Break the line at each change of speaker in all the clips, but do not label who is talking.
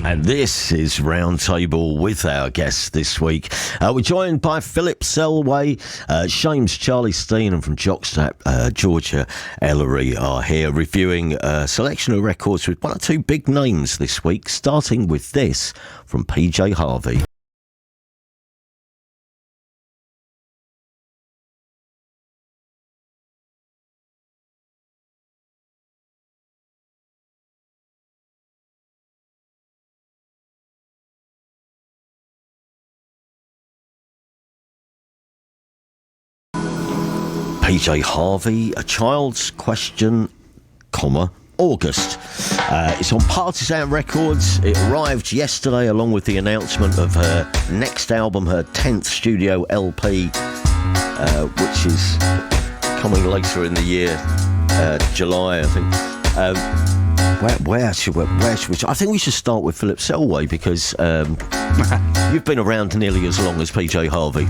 And this is Roundtable with our guests this week. We're joined by Philip Selway, Shames, Charlie Steen, and from Jockstrap, Georgia Ellery are here reviewing a selection of records with one or two big names this week, starting with this from PJ Harvey. PJ Harvey, A Child's Question, August. It's on Partisan Records. It arrived yesterday along with the announcement of her next album, her 10th studio LP, which is coming later in the year, July, I think. Where should we? I think we should start with Philip Selway because you've been around nearly as long as PJ Harvey.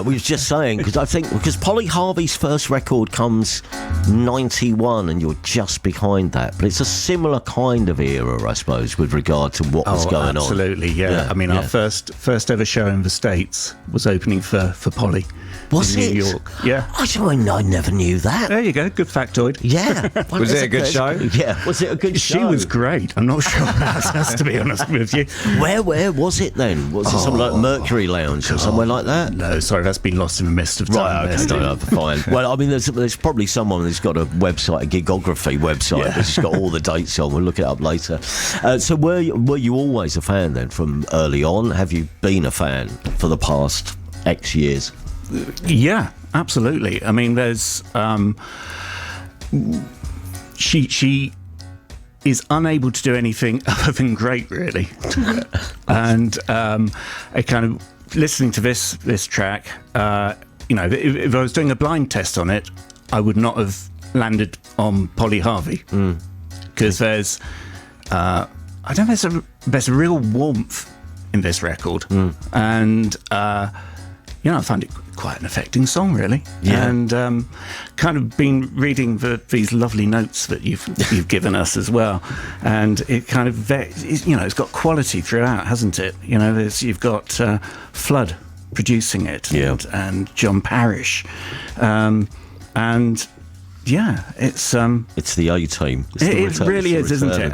We were just saying because Polly Harvey's first record comes 91, and you're just behind that. But it's a similar kind of era, I suppose, with regard to what was going on.
Absolutely, yeah. I mean, our first ever show in the States was opening for Polly.
Was
in
it?
New York. Yeah.
I never knew that.
There you go. Good factoid.
Yeah. Well,
was it a good show?
Yeah. Was it a good show?
She was great. I'm not sure that has to be honest with you.
Where was it then? Was it something like Mercury Lounge or somewhere like that?
No, sorry, that's been lost in the mist of time.
Right, okay, no, fine. Well, I mean, there's probably someone who's got a website, a gigography website, that's got all the dates on. We'll look it up later. So were you always a fan then from early on? Have you been a fan for the past X years?
Yeah, absolutely. I mean, there's she is unable to do anything other than great, really. And I kind of listening to this track, if I was doing a blind test on it, I would not have landed on Polly Harvey because there's I don't know, there's a real warmth in this record, and I find it quite an affecting song, really. Yeah. And kind of been reading these lovely notes that you've given us as well, and it kind of it's got quality throughout, hasn't it? You've got Flood producing it, and John Parrish, and yeah, it's
the A-team.
It really is, isn't it?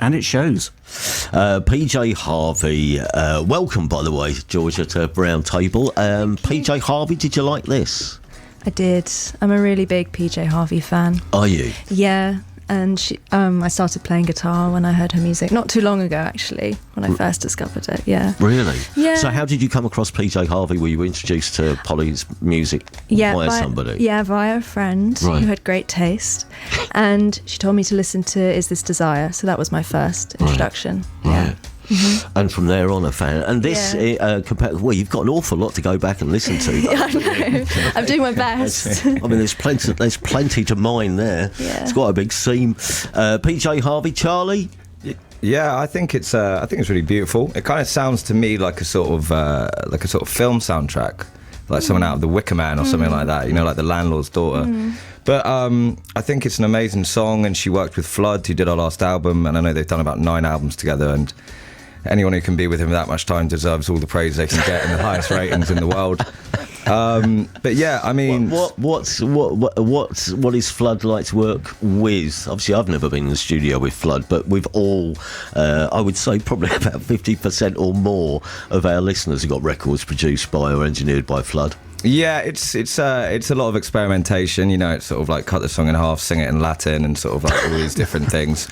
And it shows.
PJ Harvey, welcome, by the way, Georgia, to Roundtable. PJ Harvey, did you like this?
I did. I'm a really big PJ Harvey fan.
Are you?
Yeah, and I started playing guitar when I heard her music, not too long ago, actually, when I first discovered it, yeah.
Really?
Yeah.
So how did you come across PJ Harvey? Were you introduced to Polly's music via somebody?
Yeah, via a friend who had great taste. And she told me to listen to Is This Desire? So that was my first introduction.
Right.
Yeah.
Mm-hmm. And from there on, a fan. And this, you've got an awful lot to go back and listen to.
Yeah, I know. I'm doing my best.
I mean, there's plenty to mine there. Yeah. It's quite a big seam. PJ Harvey, Charlie.
Yeah, I think it's really beautiful. It kind of sounds to me like a sort of film soundtrack, like someone out of The Wicker Man or something like that. Like The Landlord's Daughter. But I think it's an amazing song, and she worked with Flood, who did our last album, and I know they've done about 9 albums together, and anyone who can be with him that much time deserves all the praise they can get and the highest ratings in the world. But yeah, I mean,
what is Flood like to work with? Obviously, I've never been in the studio with Flood, but we've all, I would say, probably about 50% or more of our listeners have got records produced by or engineered by Flood.
Yeah, it's a lot of experimentation. It's sort of like cut the song in half, sing it in Latin, and sort of like all these different things.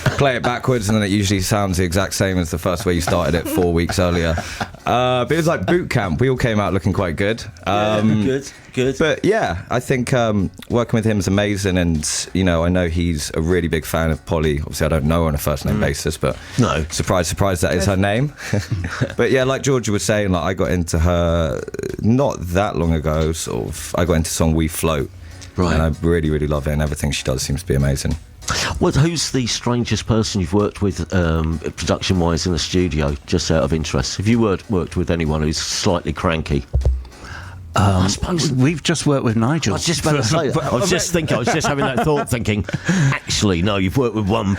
Play it backwards, and then it usually sounds the exact same as the first way you started it 4 weeks earlier. But it was like boot camp. We all came out looking quite good.
Good.
But yeah, I think working with him is amazing, and I know he's a really big fan of Polly. Obviously, I don't know her on a first name basis, but
no,
surprise, that is her name. But yeah, like Georgia was saying, like I got into her not that long ago. Sort of, I got into the song We Float, right? And I really, really love it, and everything she does seems to be amazing.
Well, who's the strangest person you've worked with production-wise in the studio, just out of interest? Have you worked with anyone who's slightly cranky? I suppose.
We've just worked with Nigel.
I was just about to say that. I was just having that thought, thinking, actually, no, you've worked with one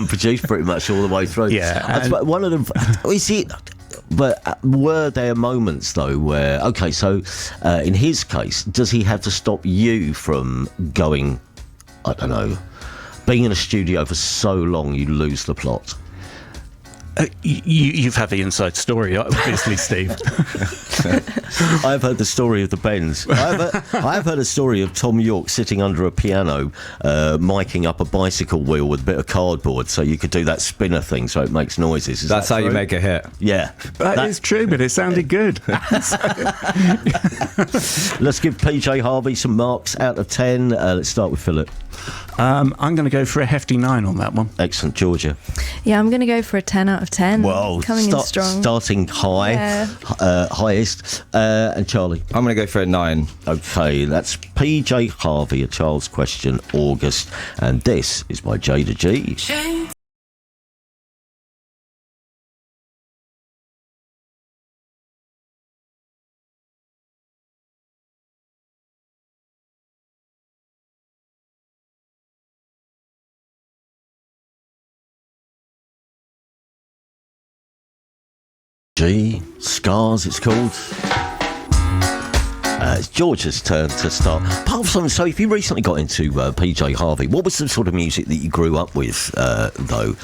producer pretty much all the way through.
Yeah.
I suppose one of them, is it, but were there moments, though, where, okay, so in his case, does he have to stop you from going, I don't know, being in a studio for so long you lose the plot?
You've had the inside story, obviously, Steve.
I've heard the story of the Bends. I've heard a story of Tom York sitting under a piano, miking up a bicycle wheel with a bit of cardboard so you could do that spinner thing so it makes noises.
That's how you make a hit.
Yeah.
That is true, but it sounded good.
Let's give PJ Harvey some marks out of 10. Let's start with Philip.
I'm going to go for a hefty 9 on that one.
Excellent. Georgia.
Yeah, I'm going to go for a 10 out of 10.
Well,
coming in strong.
Starting high,
Yeah.
Highest. And Charlie.
I'm going to go for a 9.
Okay, that's PJ Harvey, A Child's Question, August. And this is by Jada G. Jada Scars, it's called. It's George's turn to start. So if you recently got into PJ Harvey, what was the sort of music that you grew up with, though?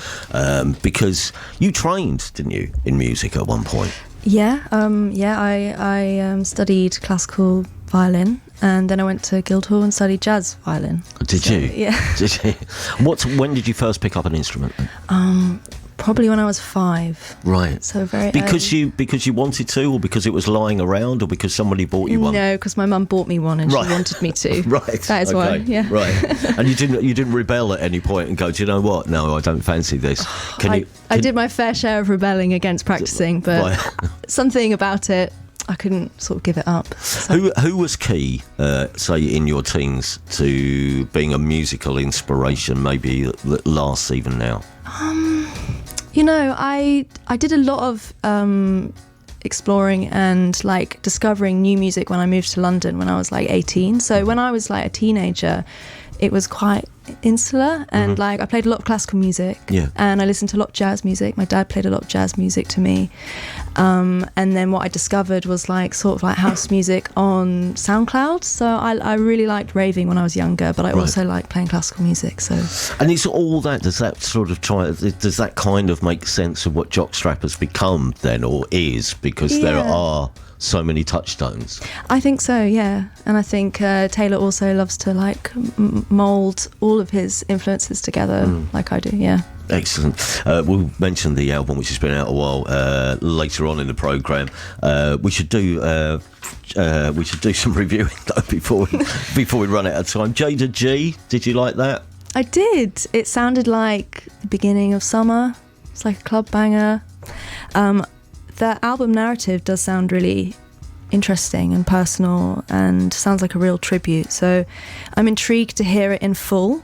Because you trained, didn't you, in music at one point?
Yeah, I studied classical violin, and then I went to Guildhall and studied jazz violin.
Did you?
Yeah.
Did you? When did you first pick up an instrument?
Probably when I was 5.
Right.
So very
because
early.
you wanted to, or because it was lying around, or because somebody bought you one?
No, because my mum bought me one and
Right.
she wanted me to.
Right.
That is why. Yeah.
Right. And you didn't rebel at any point and go, do you know what? No, I don't fancy this.
I did my fair share of rebelling against practicing, but
Right.
something about it, I couldn't sort of give it up. So.
Who was key, say, in your teens to being a musical inspiration, maybe that lasts even now?
You know, I did a lot of exploring and like discovering new music when I moved to London when I was like 18. So when I was like a teenager, it was quite insular, and like I played a lot of classical music, and I listened to a lot of jazz music. My dad played a lot of jazz music to me, and then what I discovered was like sort of like house music on SoundCloud. So I really liked raving when I was younger, but I also liked playing classical music. So,
and it's all that. Does that kind of make sense of what Jockstrap has become then, or is, because there are so many touchstones?
I think so, yeah. And I think Taylor also loves to like mould all of his influences together like I do, yeah.
Excellent. We'll mention the album, which has been out a while, later on in the programme. We should do some reviewing though before we run out of time. Jada G, did you like that?
I did. It sounded like the beginning of summer. It's like a club banger. The album narrative does sound really interesting and personal and sounds like a real tribute. So I'm intrigued to hear it in full.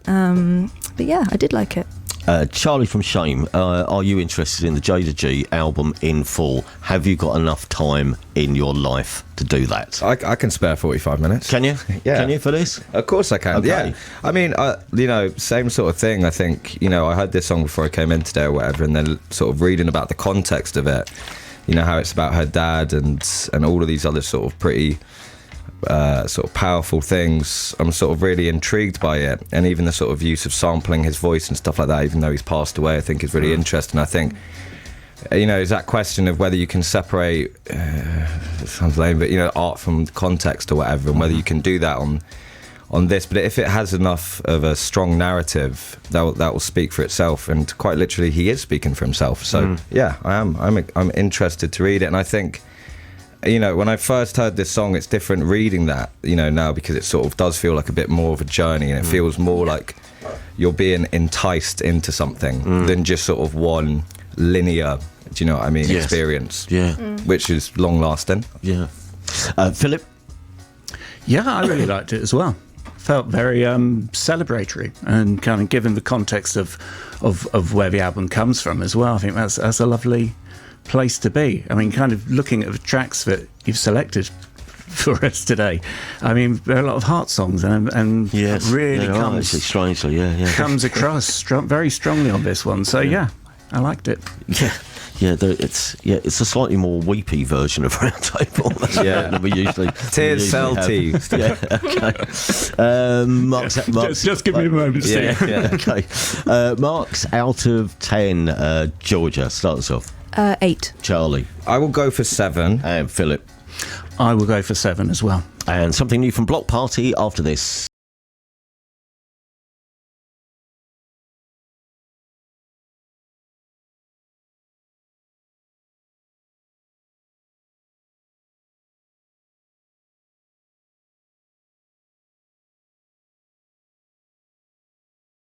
But yeah, I did like it.
Charlie from Shame, are you interested in the Jada G album in full? Have you got enough time in your life to do that?
I can spare 45 minutes.
Can you?
Yeah.
Can you for this?
Of course I can.
Okay.
Yeah. I mean, same sort of thing. I think, I heard this song before I came in today or whatever, and then sort of reading about the context of it, how it's about her dad and all of these other sort of pretty sort of powerful things. I'm sort of really intrigued by it, and even the sort of use of sampling his voice and stuff like that, even though he's passed away, I think is really interesting. I think is that question of whether you can separate it sounds lame, but art from context or whatever, and whether you can do that on this. But if it has enough of a strong narrative, that will speak for itself, and quite literally he is speaking for himself. So yeah, I'm interested to read it. And I think when I first heard this song, it's different reading that, now, because it sort of does feel like a bit more of a journey, and it feels more like you're being enticed into something than just sort of one linear, do you know what I mean, experience.
Yeah.
Which is long lasting.
Yeah. Philip?
Yeah, I really liked it as well. Felt very celebratory, and kind of given the context of where the album comes from as well. I think that's a lovely place to be. I mean, kind of looking at the tracks that you've selected for us today. I mean, there are a lot of heart songs, and
Yes,
really
there are,
comes
actually, strangely, yeah.
comes across very strongly on this one. So yeah, I liked it.
Yeah, it's a slightly more weepy version of Roundtable. Than we usually.
Tears sell tea.
Yeah, okay. Mark's
Just give me a moment, Steen.
Yeah.
okay. Mark's out of 10. Georgia, start us off.
8.
Charlie
I will go for 7.
and Philip.
I will go for 7 as well.
And something new from Block Party after this.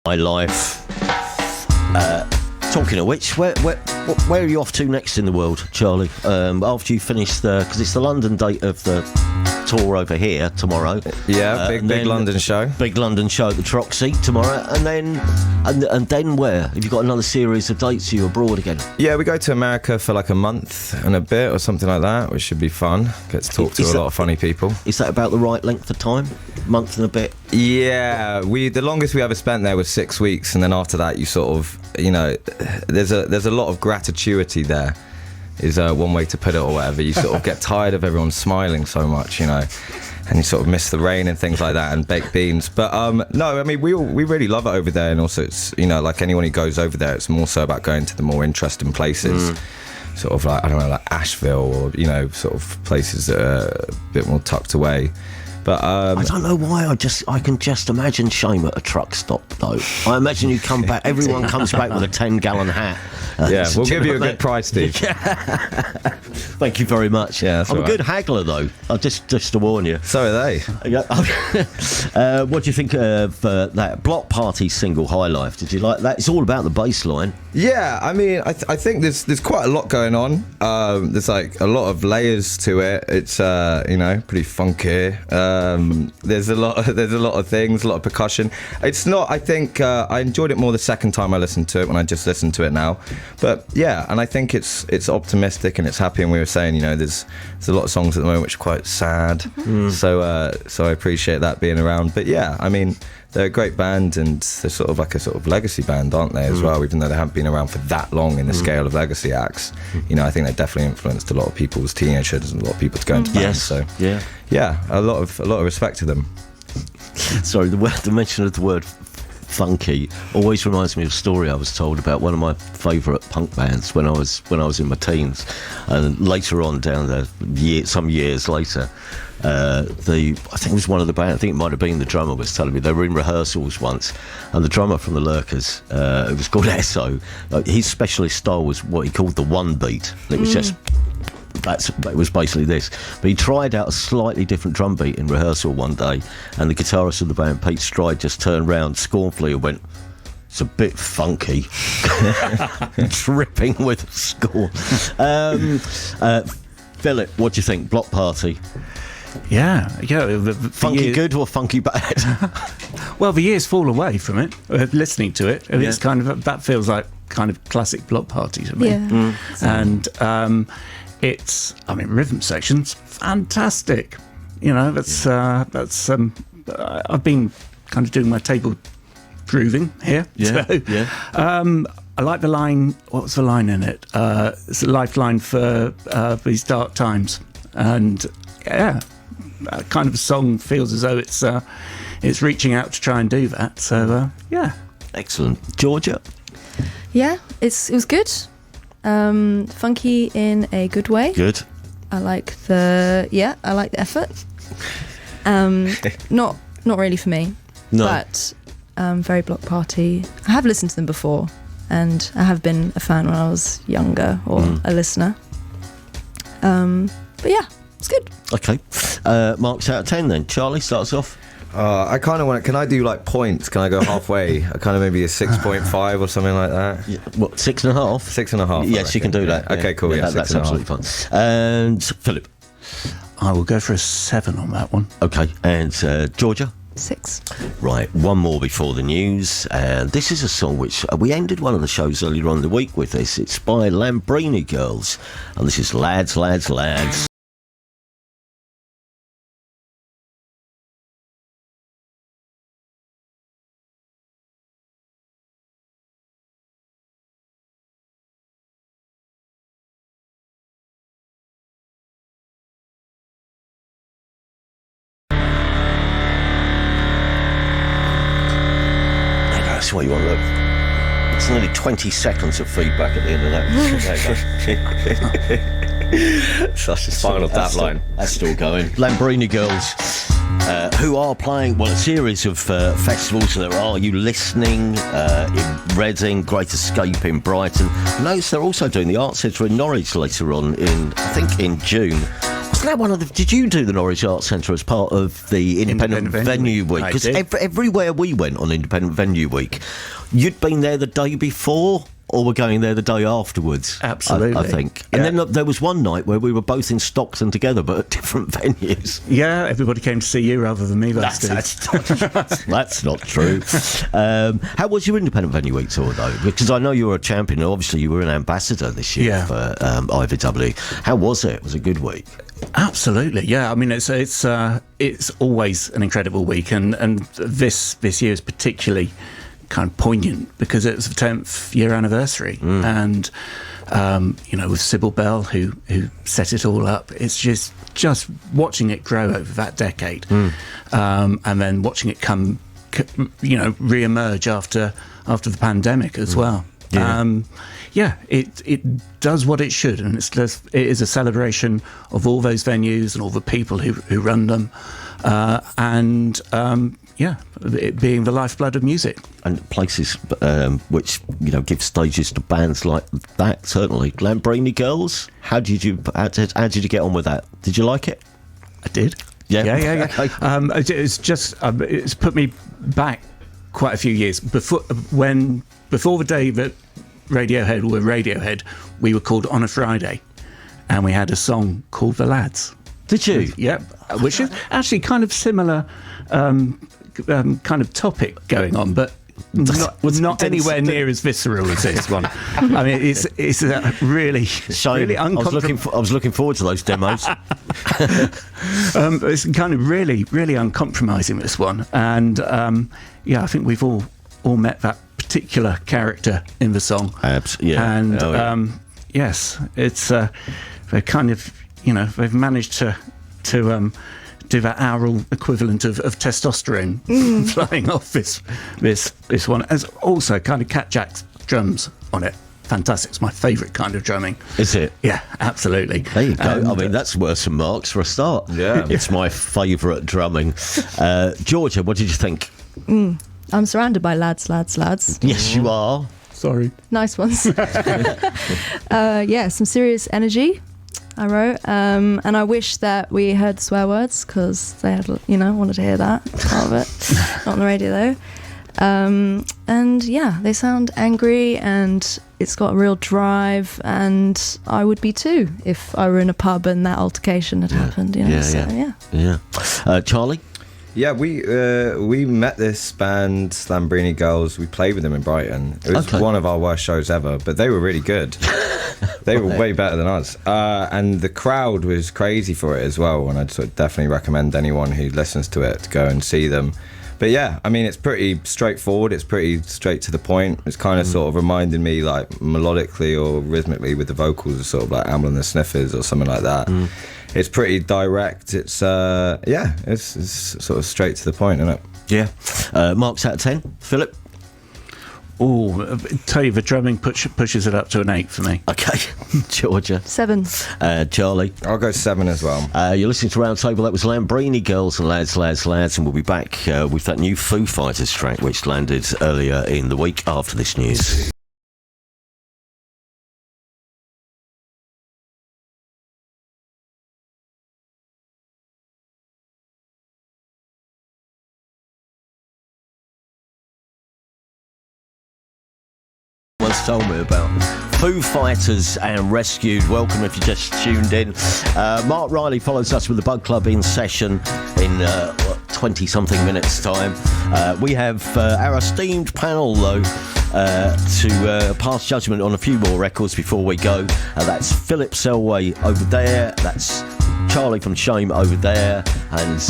My life. Talking of which, where are you off to next in the world, Charlie? After you finish because it's the London date of the tour over here tomorrow.
Yeah,
and
big
then
London show.
Big London show at the Troxy tomorrow, and then where? Have you got another series of dates? Are you abroad again?
Yeah, we go to America for like a month and a bit or something like that, which should be fun. Get to talk to a lot of funny people.
Is that about the right length of time? Month and a bit?
Yeah, the longest we ever spent there was 6 weeks, and then after that, you sort of, there's a lot of gratuity there. Is one way to put it, or whatever. You sort of get tired of everyone smiling so much, and you sort of miss the rain and things like that, and baked beans. But no, I mean, we really love it over there, and also it's like anyone who goes over there, it's more so about going to the more interesting places. Sort of like, I don't know, like Asheville, or sort of places that are a bit more tucked away. But
I don't know why. I can just imagine Shame at a truck stop, though. I imagine you come back. Everyone comes back with a 10-gallon hat.
Yeah, we'll give you a good price, Steve.
Thank you very much.
Yeah, that's
I'm
all
a good haggler, though. Just to warn you.
So are they.
What do you think of that Block Party single, High Life? Did you like that? It's all about the bass line.
Yeah, I mean, I think there's quite a lot going on. There's like a lot of layers to it. It's pretty funky. There's a lot of things, a lot of percussion. It's not. I think I enjoyed it more the second time I listened to it when I just listened to it now. But yeah, and I think it's optimistic and it's happy. And we were saying, there's a lot of songs at the moment which are quite sad. So I appreciate that being around. But yeah, I mean, they're a great band, and they're sort of like a sort of legacy band, aren't they, as well, even though they haven't been around for that long in the scale of legacy acts. I think they definitely influenced a lot of people's teenagers and a lot of people to go into bands.
Yes.
So
yeah,
a lot of respect to them.
Sorry, the mention of the word funky always reminds me of a story I was told about one of my favourite punk bands when I was in my teens, and later on down there, some years later, I think it was one of the band. I think it might have been the drummer was telling me they were in rehearsals once, and the drummer from the Lurkers, it was called Esso. His specialist style was what he called the one beat. It was just. It was basically this, but he tried out a slightly different drum beat in rehearsal one day, and the guitarist of the band, Pete Stride, just turned round scornfully and went, "It's a bit funky," dripping with scorn. Philip, what do you think? Block Party,
Yeah.
funky good or funky bad?
Well, the years fall away from it. Listening to it, it's kind of that feels like kind of classic Block Party to me.
Yeah.
And rhythm section's fantastic. That's I've been kind of doing my table grooving here. I like the line. What was the line in it? It's a lifeline for these dark times, and that kind of song feels as though it's reaching out to try and do that. So
Excellent. Georgia?
Yeah, it was good. Funky in a good way.
Good.
I like the effort. Not really for me.
No.
But very Block Party. I have listened to them before, and I have been a fan when I was younger, or a listener. But yeah, it's good.
Okay. Marks out of 10 then. Charlie, starts off.
I kind of want. Can I do like points? Can I go halfway? I kind of maybe a 6.5 or something like that.
Yeah, what, 6.5?
6.5.
Yes, you can do that.
Okay, cool. Yeah,
that's absolutely fine. And Philip?
I will go for a 7 on that one.
Okay, and Georgia?
6.
Right, one more before the news. And this is a song which we ended one of the shows earlier on in the week with this. It's by Lambrini Girls. And this is Lads, Lads, Lads. That's what you want to look. It's nearly 20 seconds of feedback at the end of that. There you go.
Such a final dab line.
That's still going. Lambrini Girls, who are playing, a series of festivals. There are You Listening in Reading, Great Escape in Brighton. Notice they're also doing the Arts Centre in Norwich later on I think in June. Wasn't that one of the... Did you do the Norwich Arts Centre as part of the Independent Venue Week? Because everywhere we went on Independent Venue Week, you'd been there the day before, or we're going there the day afterwards.
Absolutely.
I think. And then there was one night where we were both in Stockton together, but at different venues.
Yeah, everybody came to see you rather than me.
That's not true. How was your Independent Venue Week tour, though? Because I know you were a champion. Obviously, you were an ambassador this year for IVW. How was it? It was a good week.
Absolutely, yeah. I mean, it's always an incredible week, and this year is particularly kind of poignant because it was the 10th year anniversary, and with Sybil Bell who set it all up. It's just watching it grow over that decade, and then watching it come, re-emerge after the pandemic as well. It does what it should, and it is a celebration of all those venues and all the people who run them, it being the lifeblood of music.
And places which, give stages to bands like that, certainly. Lambrini Girls, how did you get on with that? Did you like it?
I did. Yeah. It's put me back quite a few years. Before the day that Radiohead were Radiohead, we were called On a Friday, and we had a song called The Lads.
Did you?
Yep. Which is actually kind of similar kind of topic going on, but not anywhere near as visceral as this one. I mean, it's really uncompromising.
I was looking forward to those demos.
It's kind of really, really uncompromising, this one, and I think we've all met that particular character in the song.
Absolutely. Yeah.
And yes, it's they kind of they've managed to do that aural equivalent of testosterone flying off this one. As also kind of Cat Jack's drums on it. Fantastic. It's my favourite kind of drumming.
Is it?
Yeah, absolutely.
There you go. I mean, that's worth some marks for a start.
Yeah.
It's my favourite drumming. Georgia, what did you think?
I'm surrounded by lads.
Yes, you are.
Sorry.
Nice ones. Some serious energy, I wrote. And I wish that we heard the swear words, because they had, wanted to hear that part of it. Not on the radio, though. And they sound angry, and it's got a real drive, and I would be too if I were in a pub and that altercation had happened.
Charlie?
Yeah, we met this band, Lambrini Girls. We played with them in Brighton. It was one of our worst shows ever, but they were really good. They were way better than us. And the crowd was crazy for it as well, and I'd sort of definitely recommend anyone who listens to it to go and see them. But yeah, I mean, it's pretty straightforward. It's pretty straight to the point. It's kind of sort of reminding me, like, melodically or rhythmically with the vocals, sort of like Amble and the Sniffers or something like that. It's pretty direct. It's sort of straight to the point, isn't it?
Yeah. Marks out of 10. Philip?
Oh, tell you, the drumming pushes it up to an 8 for me.
Okay. Georgia?
7.
Charlie?
I'll go 7 as well.
You're listening to Roundtable. That was Lambrini Girls and Lads, and we'll be back with that new Foo Fighters track, which landed earlier in the week after this news. Told me about Foo Fighters and Rescued. Welcome if you just tuned in. Mark Riley follows us with the Bug Club in session in 20-something minutes time. We have our esteemed panel, though, to pass judgment on a few more records before we go. That's Philip Selway over there. That's Charlie from Shame over there, and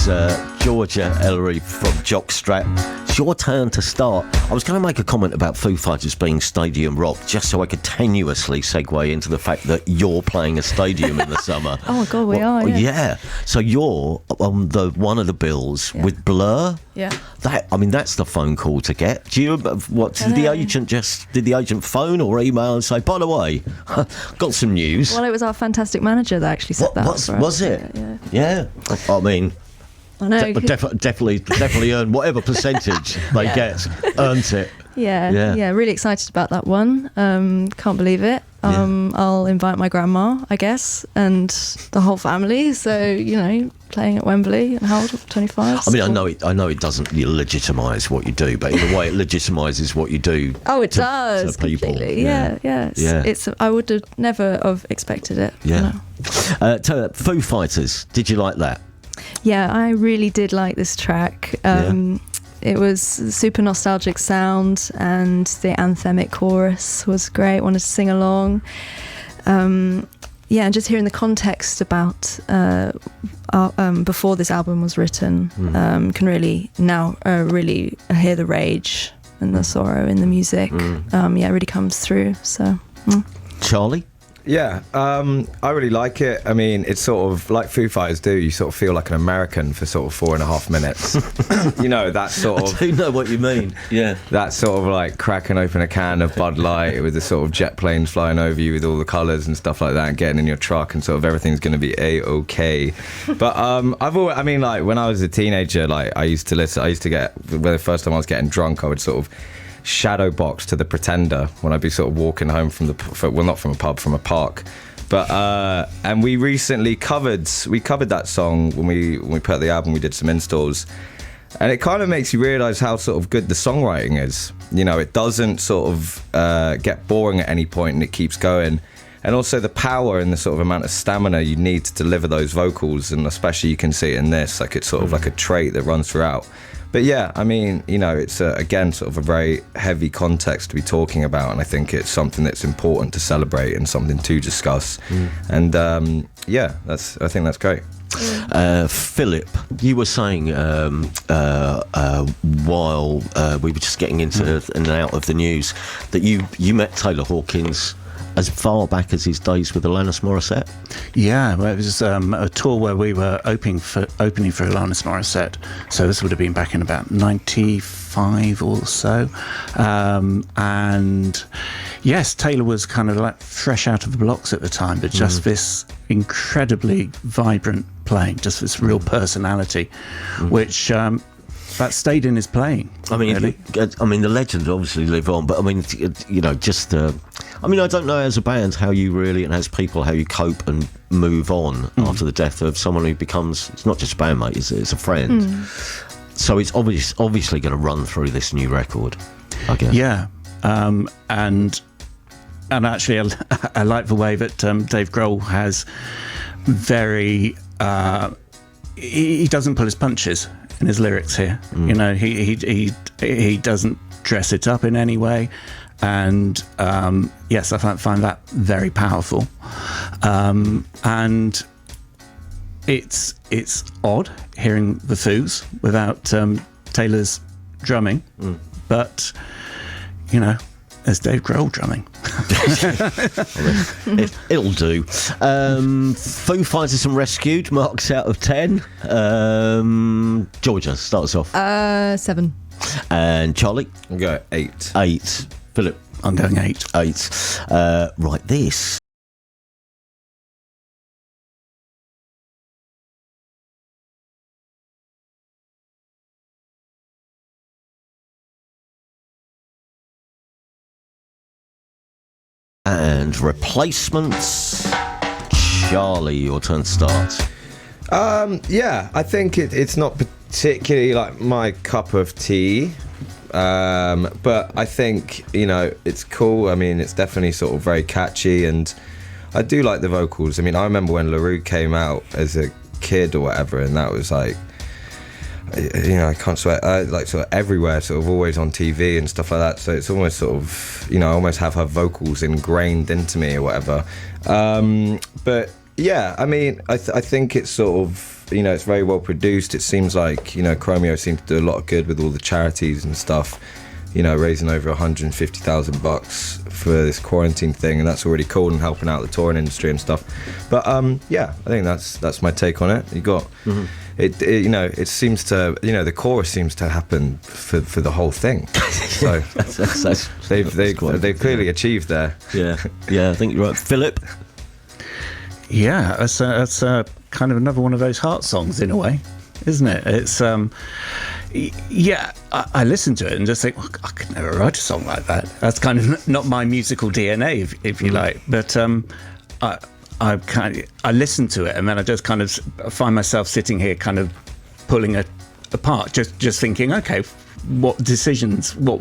Georgia Ellery from Jockstrap. your turn to start. I was going to make a comment about Foo Fighters being stadium rock, just so I could tenuously segue into the fact that you're playing a stadium in the summer.
Oh my God, we are.
Yeah. So you're on one of the bills with Blur.
Yeah.
That's the phone call to get. Do you? What did the agent phone or email and say, by the way, got some news?
Well, it was our fantastic manager that actually set that up for us.
Was it?
Yeah.
I mean,
I know.
definitely earn whatever percentage they get. Earned it.
Yeah. Really excited about that one. Can't believe it. I'll invite my grandma, I guess, and the whole family. So, playing at Wembley. And how old? 25?
I mean, I know it doesn't legitimise what you do, but in a way it legitimises what you do.
Oh, it does.
To people.
Completely. Yeah. It's I would have never have expected it.
Yeah. Foo Fighters, did you like that?
Yeah, I really did like this track. It was super nostalgic sound, and the anthemic chorus was great. Wanted to sing along. And just hearing the context about before this album was written, can really now really hear the rage and the sorrow in the music. It really comes through. So,
Charlie?
Yeah, I really like it. I mean, it's sort of like Foo Fighters do. You sort of feel like an American for sort of 4.5 minutes. That sort of...
I do know what you mean, yeah.
That sort of like cracking open a can of Bud Light with the sort of jet planes flying over you with all the colours and stuff like that, and getting in your truck and sort of everything's going to be A-OK. But when I was a teenager, like I used to get, the first time I was getting drunk, I would sort of shadow box to the Pretender when I'd be sort of walking home from not from a pub, from a park. But and we recently covered that song when we put out the album. We did some installs, and it kind of makes you realise how sort of good the songwriting is. It doesn't sort of get boring at any point, and it keeps going. And also the power and the sort of amount of stamina you need to deliver those vocals, and especially you can see it in this, like it's sort of like a trait that runs throughout. But yeah, I mean, it's again sort of a very heavy context to be talking about, and I think it's something that's important to celebrate and something to discuss. And I think that's great.
Philip, you were saying while we were just getting into in and out of the news that you met Taylor Hawkins as far back as his days with Alanis Morissette.
Yeah, well, it was a tour where we were opening for Alanis Morissette. So this would have been back in about 95 or so. And yes, Taylor was kind of like fresh out of the blocks at the time, but just this incredibly vibrant playing, just this real personality, which that stayed in his playing.
I mean,
really.
The legends obviously live on, but I mean, I don't know as a band how you really, and as people, how you cope and move on after the death of someone who becomes, it's not just a bandmate, it's a friend. So it's obviously going to run through this new record, I guess.
Yeah, and actually I like the way that Dave Grohl has very, he doesn't pull his punches in his lyrics here. He doesn't dress it up in any way. And yes, I find that very powerful, and it's odd hearing the Foos without Taylor's drumming, but there's Dave Grohl drumming.
It'll do. Foo Fighters and Rescued marks out of 10. Georgia, start us off.
7.
And Charlie?
I'll go 8.
8. Philip?
I'm going 8.
8. Right, this. And replacements. Charlie, your turn to start.
I think it's not particularly like my cup of tea. But I think, it's cool. I mean, it's definitely sort of very catchy, and I do like the vocals. I mean, I remember when LaRue came out as a kid or whatever, and that was like, I can't swear, like sort of everywhere, sort of always on TV and stuff like that. So it's almost sort of, I almost have her vocals ingrained into me or whatever. But Yeah, I mean, I think it's sort of, it's very well produced. It seems like, Chromeo seems to do a lot of good with all the charities and stuff, raising over $150,000 for this quarantine thing, and that's already cool and helping out the touring industry and stuff. But yeah, I think that's my take on it. You got it seems to, the chorus seems to happen for the whole thing. So they've clearly achieved there.
Yeah, I think you're right. Philip?
Yeah, that's kind of another one of those heart songs in a way, isn't it? It's I listen to it and just think, well, I could never write a song like that. That's kind of not my musical DNA, if you like. But I listen to it and then I just kind of find myself sitting here, kind of pulling it apart, just thinking, okay, what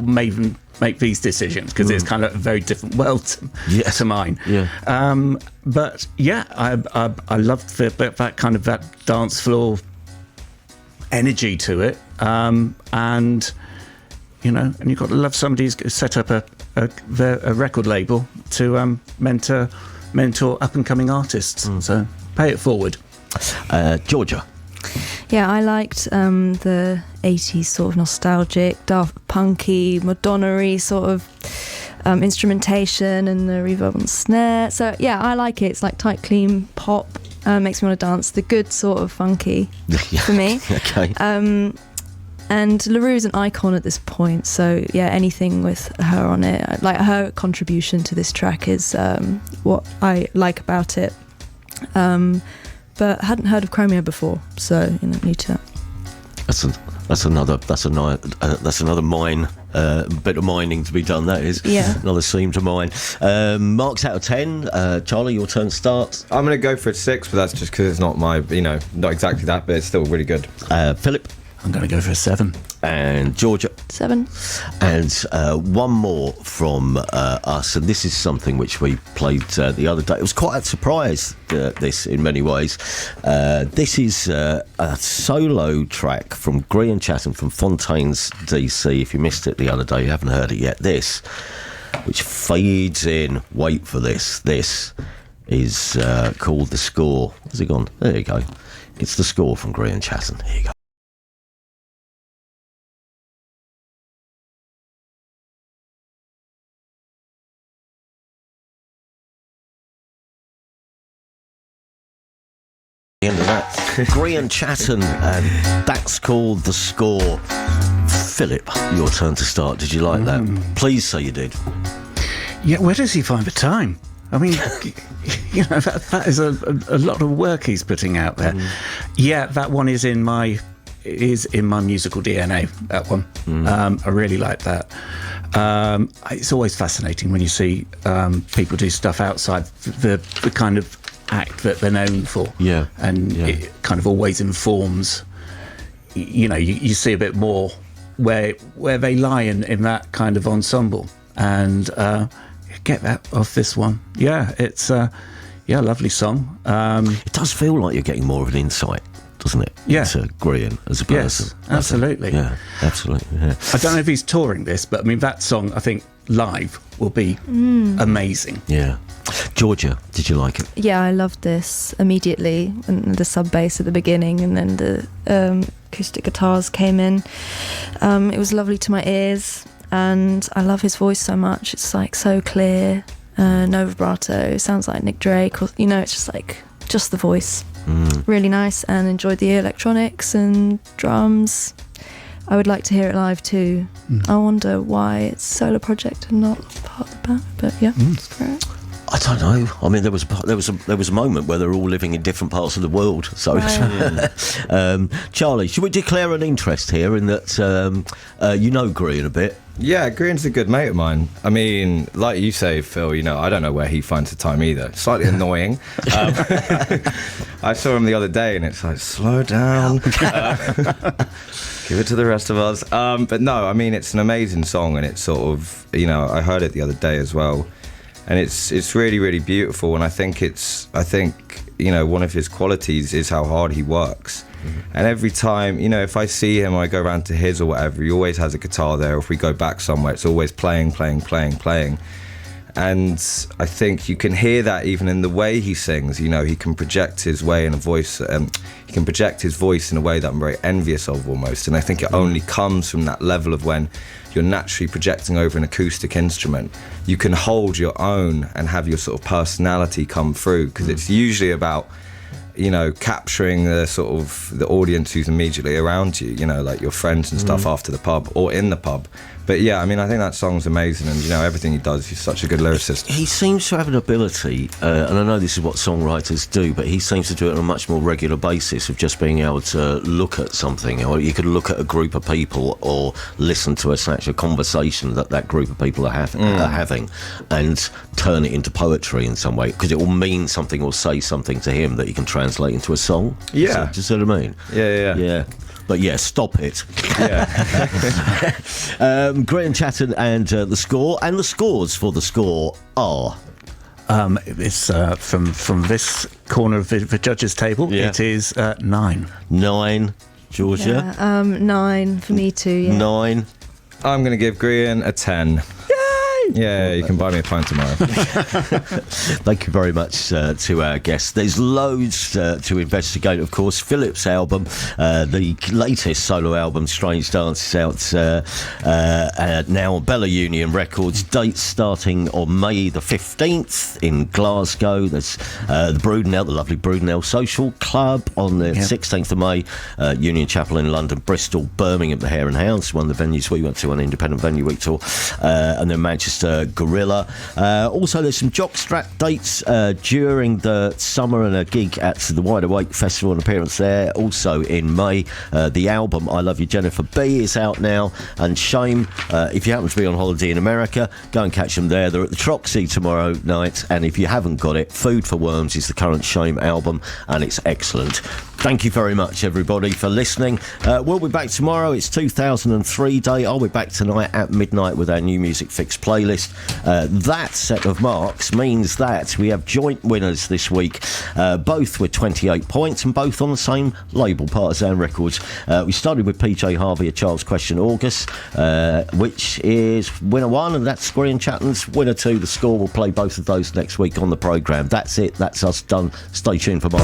made them make these decisions, because it's kind of a very different world to mine. But yeah, I loved that kind of that dance floor energy to it, and you've got to love somebody who's set up a record label to mentor up and coming artists. So pay it forward.
Georgia?
Yeah, I liked the 80s sort of nostalgic, daft punky, Madonna-y sort of instrumentation and the reverb on the snare. So yeah, I like it. It's like tight, clean pop. Makes me want to dance. The good sort of funky for me.
Okay.
And LaRue's an icon at this point. So yeah, anything with her on it, like her contribution to this track is what I like about it. But I hadn't heard of Chromeo before, so new to that.
That's another mine, bit of mining to be done. That is, another seam to mine. Marks out of 10. Charlie, your turn starts.
I'm going to go for a 6, but that's just because it's not my, not exactly that, but it's still really good.
Philip?
I'm going to go for a 7.
And Georgia?
7.
And one more from us, and this is something which we played the other day. It was quite a surprise, this, in many ways. This is a solo track from Grian Chatham from Fontaines, DC. If you missed it the other day, you haven't heard it yet. This, which fades in, wait for this. This is called The Score. Where's it gone? There you go. It's The Score from Grian Chatham. Here you go. The end of that. Grian Chatham, and that's called The Score. Philip, your turn to start. Did you like that? Please say you did.
Yeah, where does he find the time? I mean, that is a lot of work he's putting out there. Yeah, that one is in my musical DNA. That one, I really like that. It's always fascinating when you see people do stuff outside the kind of act that they're known for. It kind of always informs. You see a bit more where they lie in that kind of ensemble, and get that off this one. Yeah, it's a lovely song.
It does feel like you're getting more of an insight, doesn't it?
Yeah.
Into Grian as a person.
Yes, absolutely.
Yeah, absolutely. Yeah.
I don't know if he's touring this, but I mean, that song, I think, live will be amazing.
Yeah. Georgia, did you like it?
Yeah, I loved this immediately, and the sub bass at the beginning, and then the acoustic guitars came in. It was lovely to my ears, and I love his voice so much. It's like so clear, no vibrato. Sounds like Nick Drake, or it's just like the voice. Really nice, and enjoyed the electronics and drums. I would like to hear it live too. I wonder why it's a solo project and not part of the band, but yeah, it's great.
I don't know. I mean, there was a moment where they're all living in different parts of the world. So,
right.
Charlie, should we declare an interest here in that? Grian a bit.
Yeah, Grian's a good mate of mine. I mean, like you say, Phil, I don't know where he finds the time either. Slightly annoying. I saw him the other day, and it's like, slow down. Give it to the rest of us. But no, I mean, it's an amazing song, and it's sort of, I heard it the other day as well. And it's really, really beautiful, and I think one of his qualities is how hard he works. And every time, if I see him or I go around to his or whatever, he always has a guitar there. If we go back somewhere, it's always playing. And I think you can hear that even in the way he sings. You know, he can project his way in a voice. He can project his voice in a way that I'm very envious of almost. And I think it only comes from that level of when you're naturally projecting over an acoustic instrument. You can hold your own and have your sort of personality come through, because it's usually about, you know, capturing the sort of the audience who's immediately around you, you know, like your friends and stuff after the pub or in the pub. But yeah, I mean, I think that song's amazing, and you know, everything he does, he's such a good lyricist.
He seems to have an ability, and I know this is what songwriters do, but he seems to do it on a much more regular basis of just being able to look at something, or you could look at a group of people or listen to a conversation that group of people are having, and turn it into poetry in some way, because it will mean something or say something to him that he can translate into a song.
Yeah.
Do you see what I mean?
Yeah.
But yeah, stop it.
Yeah.
Graham Chatton and the score, and the scores for the score are.
It's from this corner of the judges' table.
Yeah.
It is 9.
9, Georgia.
Yeah, 9 for me too. Yeah.
9.
I'm going to give Grian a 10. Yeah, you can buy me a pint tomorrow.
Thank you very much to our guests. There's loads to investigate, of course. Philip's album, the latest solo album, Strange Dance, is out now on Bella Union Records. Dates starting on May the 15th in Glasgow. There's the Brudenell, the lovely Brudenell Social Club on the 16th of May. Union Chapel in London, Bristol, Birmingham, the Hare and Hounds, one of the venues we went to on Independent Venue Week tour. And then Manchester Gorilla. Also, there's some Jockstrap dates during the summer, and a gig at the Wide Awake Festival, an appearance there. Also in May, the album I Love You Jennifer B is out now, and Shame, if you happen to be on holiday in America, go and catch them there. They're at the Troxy tomorrow night, and if you haven't got it, Food for Worms is the current Shame album, and it's excellent. Thank you very much, everybody, for listening. We'll be back tomorrow. It's 2003 Day. I'll be back tonight at midnight with our New Music Fix playlist. That set of marks means that we have joint winners this week, both with 28 points and both on the same label, Partisan Records. We started with PJ Harvey, A Child's Question, August, which is winner 1, and that's Graham Chatton's winner 2. The score will play both of those next week on the programme. That's it. That's us done. Stay tuned for more.